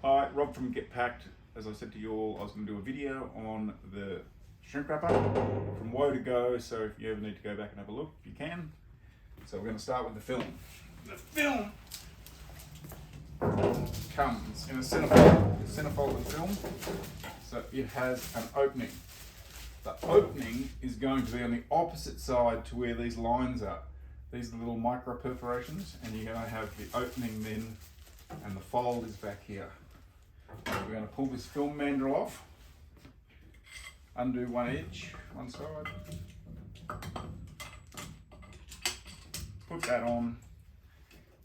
Hi, Rob from GPEKH. As I said to you all, I was going to do a video on the shrink wrapper from woe to go, so if you ever need to go back and have a look, you can. So we're going to start with the film. The film comes in a centerfolded film, so it has an opening. The opening is going to be on the opposite side to where these lines are. These are the little micro perforations, and you're going to have the opening then, and the fold is back here. So we're going to pull this film mandrel off, undo one edge, one side, put that on,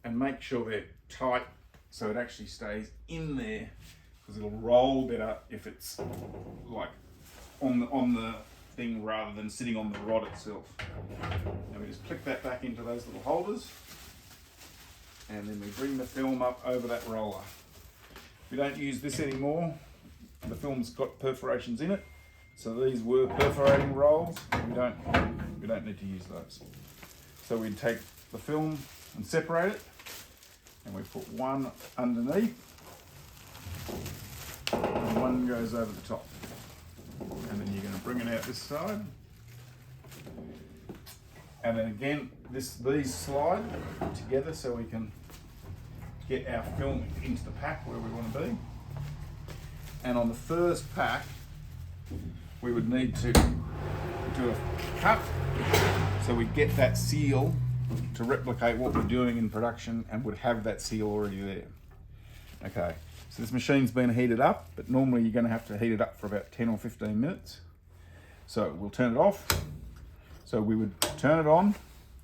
and make sure they're tight so it actually stays in there, because it'll roll better if it's like on the thing rather than sitting on the rod itself. And we just click that back into those little holders, and then we bring the film up over that roller. We don't use this anymore. The film's got perforations in it, so these were perforating rolls. We don't need to use those. So we take the film and separate it, and we put one underneath, and one goes over the top. And then you're going to bring it out this side, and then again these slide together so we can get our film into the pack where we want to be. And on the first pack we would need to do a cut so we get that seal to replicate what we're doing in production, and would have that seal already there. Okay, so this machine's been heated up, but normally you're going to have to heat it up for about 10 or 15 minutes. So we'll turn it off. So we would turn it on,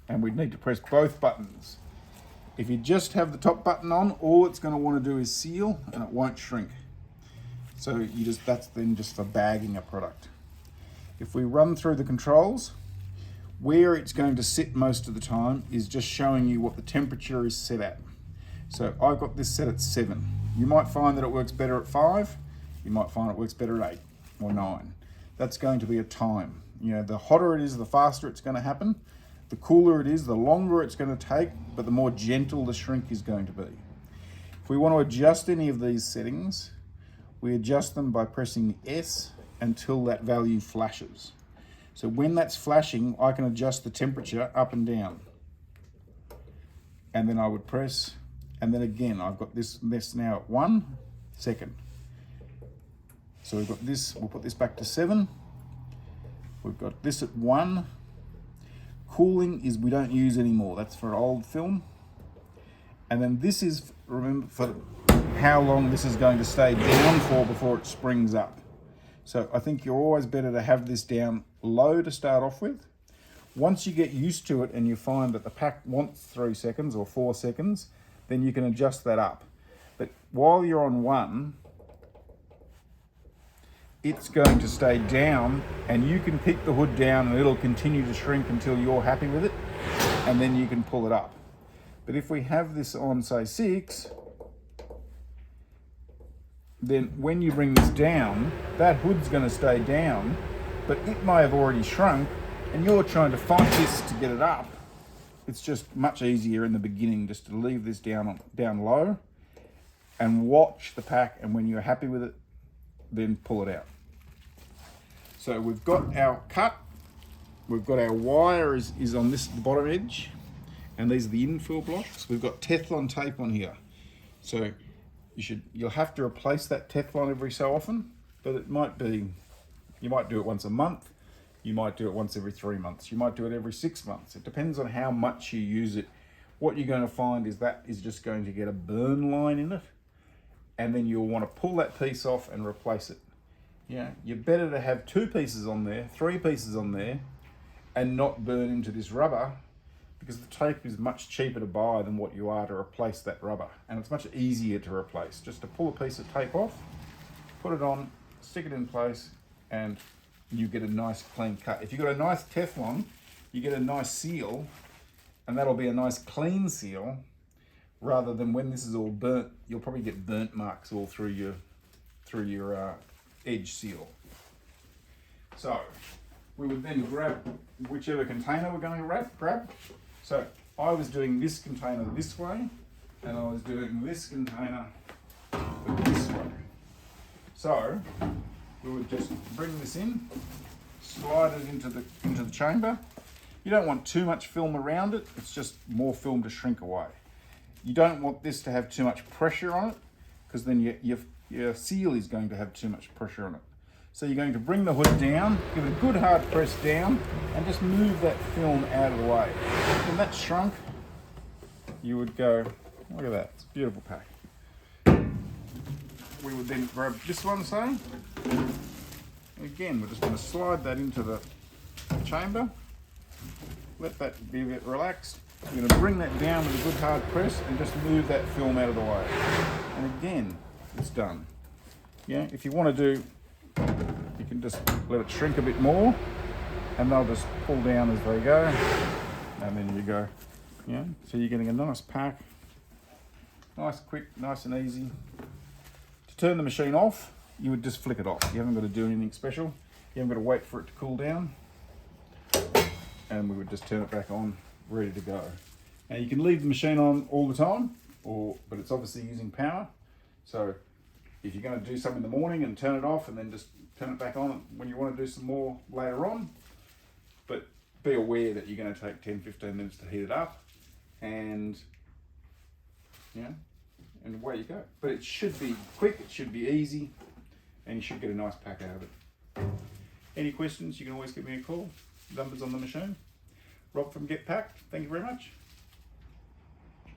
and we'd need to press both buttons. If you just have the top button on, all it's going to want to do is seal, and it won't shrink. So that's then just for bagging a product. If we run through the controls, where it's going to sit most of the time is just showing you what the temperature is set at. So I've got this set at 7. You might find that it works better at 5. You might find it works better at 8 or 9. That's going to be a time. You know, the hotter it is, the faster it's going to happen. The cooler it is, the longer it's going to take, but the more gentle the shrink is going to be. If we want to adjust any of these settings, we adjust them by pressing S until that value flashes. So when that's flashing, I can adjust the temperature up and down. And then I would press, and then again, I've got this now at 1 second. So we've got this, we'll put this back to 7. We've got this at 1. Cooling is we don't use anymore. That's for old film. And then this is, remember, for how long this is going to stay down for before it springs up. So I think you're always better to have this down low to start off with. Once you get used to it and you find that the pack wants 3 seconds or 4 seconds, then you can adjust that up. But while you're on 1, it's going to stay down, and you can keep the hood down and it'll continue to shrink until you're happy with it, and then you can pull it up. But if we have this on, say, 6, then when you bring this down, that hood's going to stay down, but it may have already shrunk, and you're trying to fight this to get it up. It's just much easier in the beginning just to leave this down low and watch the pack, and when you're happy with it, then pull it out. So we've got our cut, we've got our wire is on this the bottom edge, and these are the infill blocks. We've got Teflon tape on here. So you'll have to replace that Teflon every so often, but it might be, you might do it once a month, you might do it once every 3 months, you might do it every 6 months. It depends on how much you use it. What you're going to find is that is just going to get a burn line in it, and then you'll want to pull that piece off and replace it. Yeah, you're better to have 2 pieces on there, 3 pieces on there, and not burn into this rubber, because the tape is much cheaper to buy than what you are to replace that rubber. And it's much easier to replace. Just to pull a piece of tape off, put it on, stick it in place, and you get a nice clean cut. If you've got a nice Teflon, you get a nice seal, and that'll be a nice clean seal, rather than when this is all burnt, you'll probably get burnt marks all through your edge seal. So we would then grab whichever container we're going to grab. So I was doing this container this way, and I was doing this container this So we would just bring this in, slide it into the chamber. You don't want too much film around it, it's just more film to shrink away. You don't want this to have too much pressure on it, because then your seal is going to have too much pressure on it. So you're going to bring the hood down, give it a good hard press down, and just move that film out of the way. When that's shrunk, you would go, look at that, it's a beautiful pack. We would then grab this one, say. Again, we're just going to slide that into the chamber. Let that be a bit relaxed. We're going to bring that down with a good hard press and just move that film out of the way. And again, it's done. Yeah, if you want to do, you can just let it shrink a bit more and they'll just pull down as they go. And then you go. Yeah, so you're getting a nice pack. Nice, quick, nice and easy. To turn the machine off, you would just flick it off. You haven't got to do anything special. You haven't got to wait for it to cool down. And we would just turn it back on, ready to go. Now you can leave the machine on all the time, but it's obviously using power. So if you're going to do some in the morning and turn it off and then just turn it back on when you want to do some more later on. But be aware that you're going to take 10-15 minutes to heat it up, and and away you go. But it should be quick, it should be easy, and you should get a nice pack out of it. Any questions, you can always give me a call. Numbers on the machine. Rob from GPEKH, thank you very much.